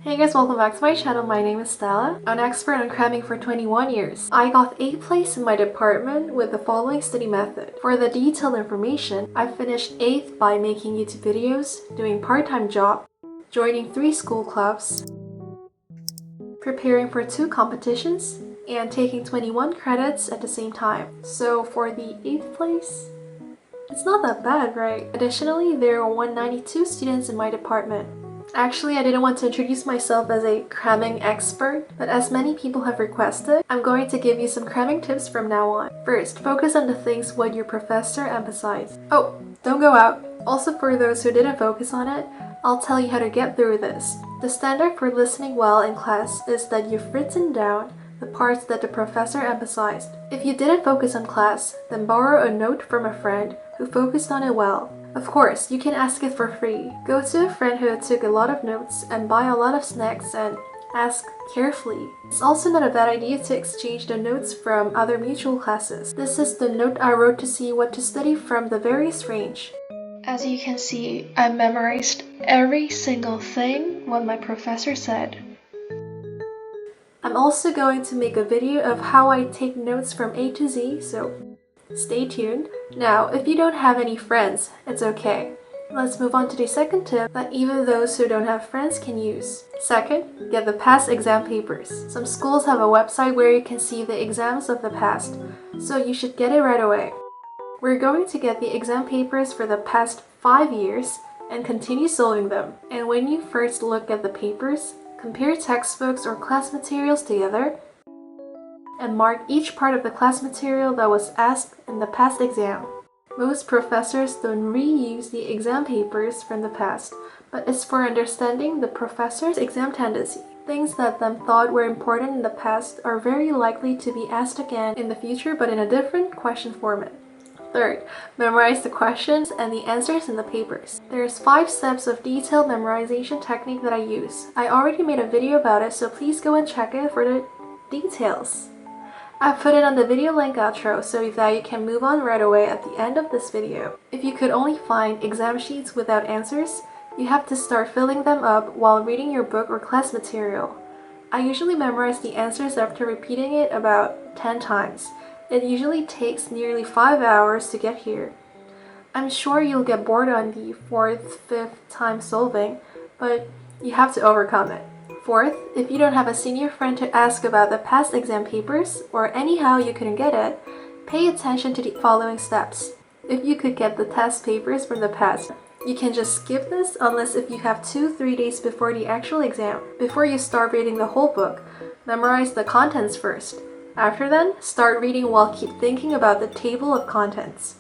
Hey guys, welcome back to my channel. My name is Stella. I'm an expert on cramming for 21 years. I got 8th place in my department with the following study method. For the detailed information, I finished 8th by making YouTube videos, doing part-time job, joining 3 school clubs, preparing for 2 competitions, and taking 21 credits at the same time. So for the 8th place, it's not that bad, right? Additionally, there are 192 students in my department. Actually, I didn't want to introduce myself as a cramming expert, but as many people have requested, I'm going to give you some cramming tips from now on. First, focus on the things what your professor emphasized. Oh, don't go out. Also, for those who didn't focus on it, I'll tell you how to get through this. The standard for listening well in class is that you've written down the parts that the professor emphasized. If you didn't focus on class, then borrow a note from a friend who focused on it well. Of course, you can ask it for free. Go to a friend who took a lot of notes and buy a lot of snacks and ask carefully. It's also not a bad idea to exchange the notes from other mutual classes. This is the note I wrote to see what to study from the various range. As you can see, I memorized every single thing what my professor said. I'm also going to make a video of how I take notes from A to Z, so stay tuned. Now, if you don't have any friends, it's okay. Let's move on to the second tip that even those who don't have friends can use. Second, get the past exam papers. Some schools have a website where you can see the exams of the past, so you should get it right away. We're going to get the exam papers for the past 5 years and continue solving them. And when you first look at the papers, compare textbooks or class materials together and mark each part of the class material that was asked in the past exam. Most professors don't reuse the exam papers from the past, but it's for understanding the professor's exam tendency. Things that them thought were important in the past are very likely to be asked again in the future, but in a different question format. Third, memorize the questions and the answers in the papers. There's 5 steps of detailed memorization technique that I use. I already made a video about it, so please go and check it for the details. I put it on the video link outro so that you can move on right away at the end of this video. If you could only find exam sheets without answers, you have to start filling them up while reading your book or class material. I usually memorize the answers after repeating it about 10 times. It usually takes nearly 5 hours to get here. I'm sure you'll get bored on the 4th, 5th time solving, but you have to overcome it. Fourth, if you don't have a senior friend to ask about the past exam papers, or anyhow you couldn't get it, pay attention to the following steps. If you could get the test papers from the past, you can just skip this unless if you have 2-3 days before the actual exam. Before you start reading the whole book, memorize the contents first. After then, start reading while keep thinking about the table of contents.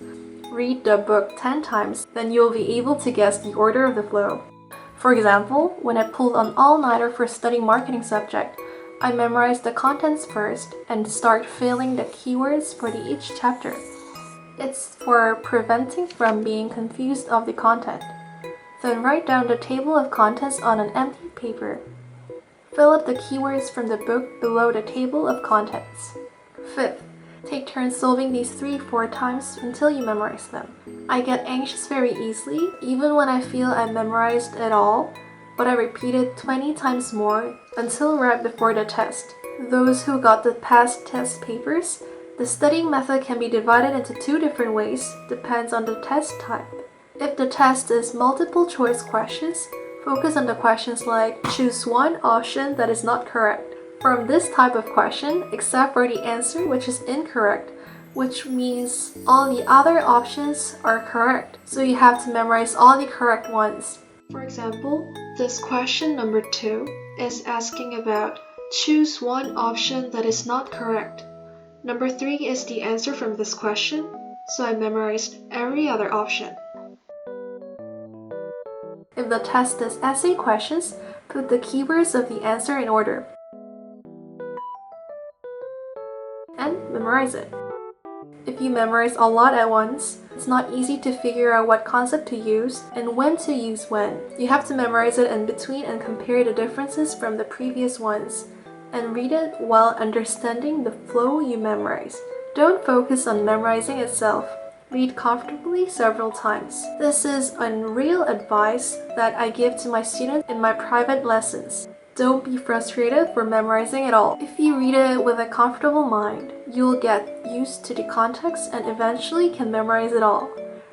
Read the book 10 times, then you'll be able to guess the order of the flow. For example, when I pulled an all-nighter for studying marketing subject, I memorized the contents first and start filling the keywords for each chapter. It's for preventing from being confused of the content. Then write down the table of contents on an empty paper. Fill up the keywords from the book below the table of contents. Fifth, take turns solving these 3-4 times until you memorize them. I get anxious very easily, even when I feel I memorized it all, but I repeat it 20 times more until right before the test. Those who got the past test papers, the studying method can be divided into 2 different ways, depends on the test type. If the test is multiple choice questions, focus on the questions like choose one option that is not correct. From this type of question, except for the answer which is incorrect, which means all the other options are correct. So you have to memorize all the correct ones. For example, this question number 2 is asking about choose one option that is not correct. Number 3 is the answer from this question, so I memorized every other option. If the test is essay questions, put the keywords of the answer in order and memorize it. If you memorize a lot at once, it's not easy to figure out what concept to use and when to use when. You have to memorize it in between and compare the differences from the previous ones, and read it while understanding the flow you memorize. Don't focus on memorizing itself. Read comfortably several times. This is unreal advice that I give to my students in my private lessons. Don't be frustrated for memorizing it all. If you read it with a comfortable mind, you'll get used to the context and eventually can memorize it all.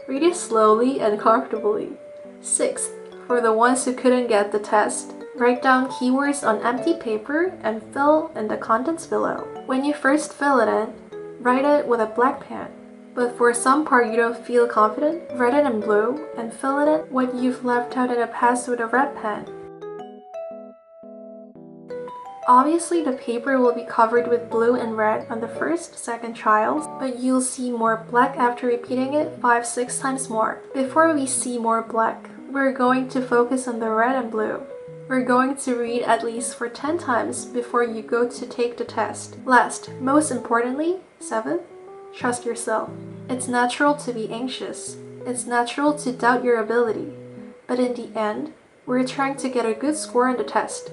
Read it slowly and comfortably. 6th, for the ones who couldn't get the test, write down keywords on empty paper and fill in the contents below. When you first fill it in, write it with a black pen. But for some part you don't feel confident, write it in blue and fill it in what you've left out in the past with a red pen. Obviously, the paper will be covered with blue and red on the first, second trials, but you'll see more black after repeating it 5-6 times more. Before we see more black, we're going to focus on the red and blue. We're going to read at least for 10 times before you go to take the test. Last, most importantly, 7th, trust yourself. It's natural to be anxious. It's natural to doubt your ability. But in the end, we're trying to get a good score on the test.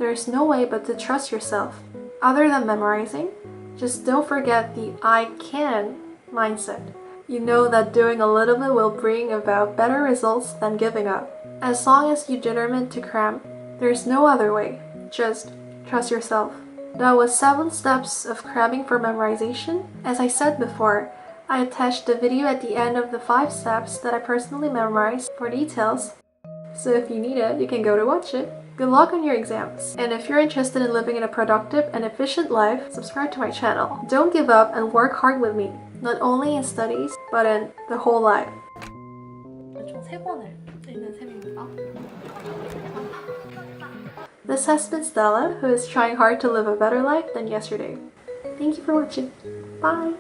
There's no way but to trust yourself. Other than memorizing, just don't forget the I can mindset. You know that doing a little bit will bring about better results than giving up. As long as you're determined to cram, there's no other way. Just trust yourself. That was 7 steps of cramming for memorization. As I said before, I attached the video at the end of the 5 steps that I personally memorized for details. So if you need it, you can go to watch it. Good luck on your exams. And if you're interested in living in a productive and efficient life, subscribe to my channel. Don't give up and work hard with me. Not only in studies, but in the whole life. 총 3번을 읽는 셈입니다. This has been Stella, who is trying hard to live a better life than yesterday. Thank you for watching. Bye!